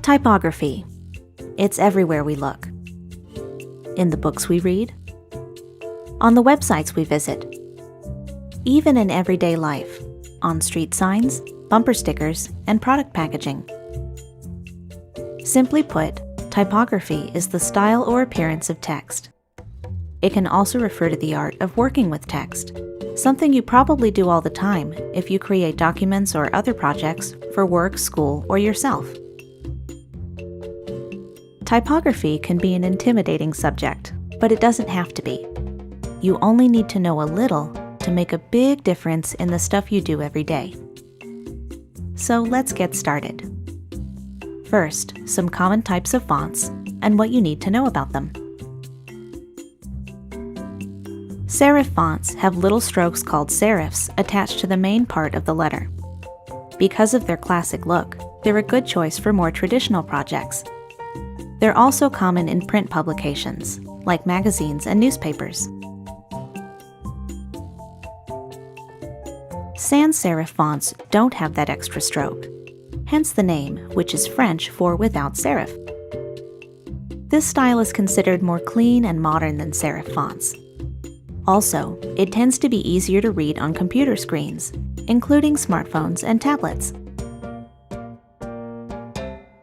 Typography. It's everywhere we look. In the books we read, on the websites we visit, even in everyday life, on street signs, bumper stickers, and product packaging. Simply put, typography is the style or appearance of text. It can also refer to the art of working with text, something you probably do all the time if you create documents or other projects for work, school, or yourself. Typography can be an intimidating subject, but it doesn't have to be. You only need to know a little to make a big difference in the stuff you do every day. So let's get started. First, some common types of fonts and what you need to know about them. Serif fonts have little strokes called serifs attached to the main part of the letter. Because of their classic look, they're a good choice for more traditional projects. They're also common in print publications, like magazines and newspapers. Sans serif fonts don't have that extra stroke, hence the name, which is French for without serif. This style is considered more clean and modern than serif fonts. Also, it tends to be easier to read on computer screens, including smartphones and tablets.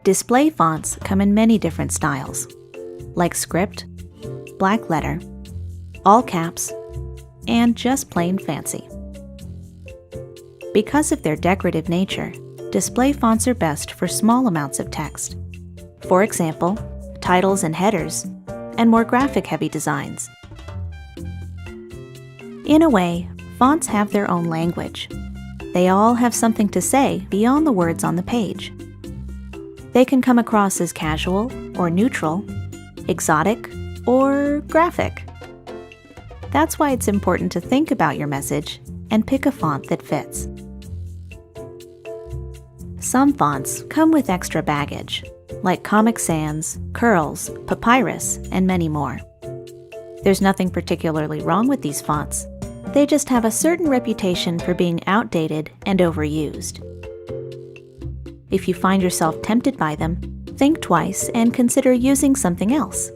Display fonts come in many different styles, like script, blackletter, all caps, and just plain fancy. Because of their decorative nature, display fonts are best for small amounts of text. For example, titles and headers, and more graphic-heavy designs. In a way, fonts have their own language. They all have something to say beyond the words on the page. They can come across as casual or neutral, exotic or graphic. That's why it's important to think about your message and pick a font that fits. Some fonts come with extra baggage, like Comic Sans, Curls, Papyrus, and many more. There's nothing particularly wrong with these fonts. They just have a certain reputation for being outdated and overused. If you find yourself tempted by them, think twice and consider using something else.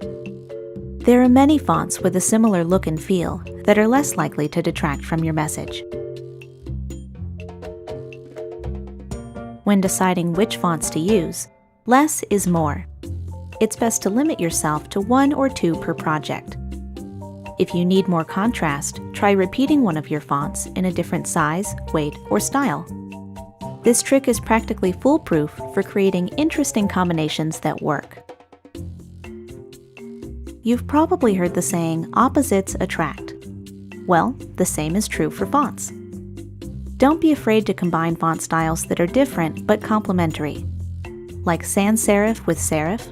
There are many fonts with a similar look and feel that are less likely to detract from your message. When deciding which fonts to use, less is more. It's best to limit yourself to 1 or 2 per project. If you need more contrast, try repeating one of your fonts in a different size, weight, or style. This trick is practically foolproof for creating interesting combinations that work. You've probably heard the saying, opposites attract. Well, the same is true for fonts. Don't be afraid to combine font styles that are different but complementary, like sans serif with serif,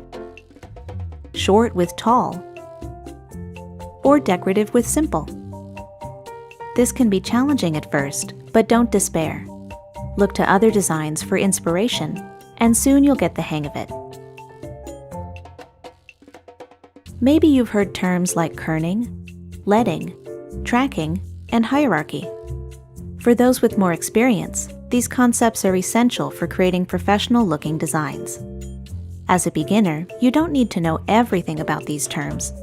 short with tall, or decorative with simple. This can be challenging at first, but don't despair. Look to other designs for inspiration, and soon you'll get the hang of it. Maybe you've heard terms like kerning, leading, tracking, and hierarchy. For those with more experience, these concepts are essential for creating professional-looking designs. As a beginner, you don't need to know everything about these terms,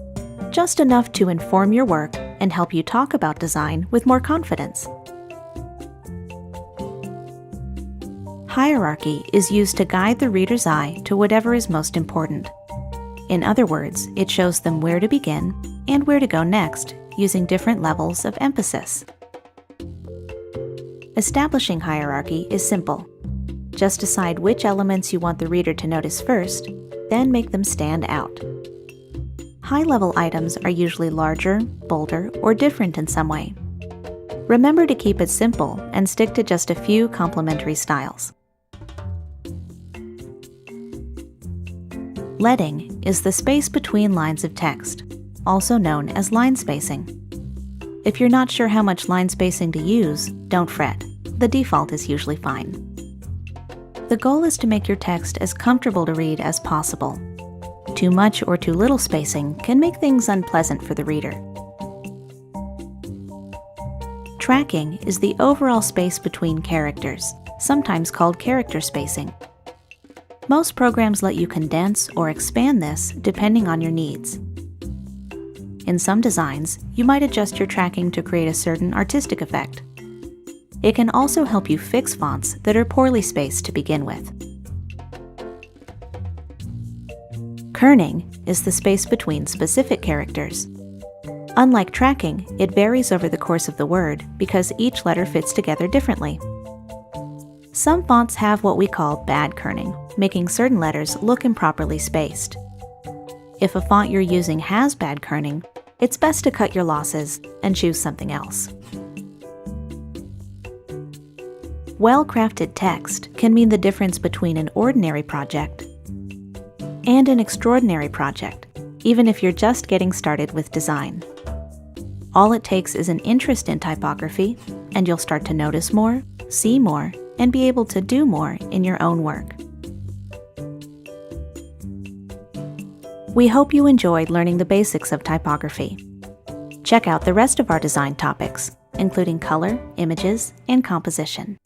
just enough to inform your work and help you talk about design with more confidence. Hierarchy is used to guide the reader's eye to whatever is most important. In other words, it shows them where to begin and where to go next, using different levels of emphasis. Establishing hierarchy is simple. Just decide which elements you want the reader to notice first, then make them stand out. High-level items are usually larger, bolder, or different in some way. Remember to keep it simple and stick to just a few complementary styles. Leading is the space between lines of text, also known as line spacing. If you're not sure how much line spacing to use, don't fret. The default is usually fine. The goal is to make your text as comfortable to read as possible. Too much or too little spacing can make things unpleasant for the reader. Tracking is the overall space between characters, sometimes called character spacing. Most programs let you condense or expand this depending on your needs. In some designs, you might adjust your tracking to create a certain artistic effect. It can also help you fix fonts that are poorly spaced to begin with. Kerning is the space between specific characters. Unlike tracking, it varies over the course of the word because each letter fits together differently. Some fonts have what we call bad kerning, making certain letters look improperly spaced. If a font you're using has bad kerning, it's best to cut your losses and choose something else. Well-crafted text can mean the difference between an ordinary project and an extraordinary project, even if you're just getting started with design. All it takes is an interest in typography, and you'll start to notice more, see more, and be able to do more in your own work. We hope you enjoyed learning the basics of typography. Check out the rest of our design topics, including color, images, and composition.